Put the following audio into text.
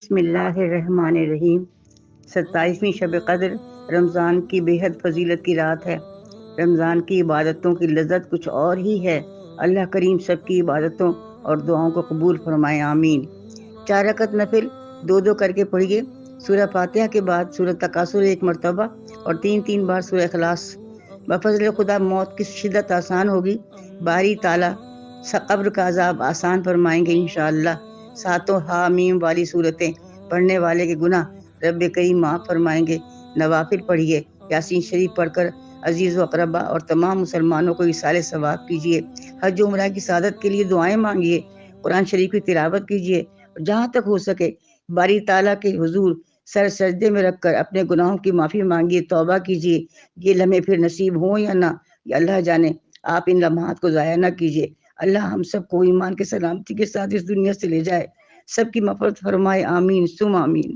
بسم اللہ الرحمن الرحیم۔ 27ویں شب قدر رمضان کی بے حد فضیلت کی رات ہے۔ رمضان کی عبادتوں کی لذت کچھ اور ہی ہے۔ اللہ کریم سب کی عبادتوں اور دعاؤں کو قبول فرمائے، آمین۔ 4 رکعت نفل 2 کر کے پڑھیے۔ سورہ فاتحہ کے بعد سورہ تکاثر 1 مرتبہ اور 3 بار سورہ اخلاص۔ بفضل خدا موت کی شدت آسان ہوگی۔ باری تعالیٰ قبر کا عذاب آسان فرمائیں گے انشاءاللہ۔ 7 حامیم والی صورتیں پڑھنے والے کے گناہ رب کریم معاف فرمائیں گے۔ نوافل پڑھیے، یاسین شریف پڑھ کر عزیز و اقربا اور تمام مسلمانوں کو ایصال ثواب کیجیے۔ حج و عمرہ کی سعادت کے لیے دعائیں مانگیے، قرآن شریف کی تلاوت کیجیے اور جہاں تک ہو سکے باری تعالیٰ کے حضور سر سجدے میں رکھ کر اپنے گناہوں کی معافی مانگیے، توبہ کیجیے۔ یہ لمحے پھر نصیب ہوں یا نہ، یہ اللہ جانے۔ آپ ان لمحات کو ضائع نہ کیجیے۔ اللہ ہم سب کو ایمان کے سلامتی کے ساتھ اس دنیا سے لے جائے، سب کی مغفرت فرمائے، آمین ثم آمین۔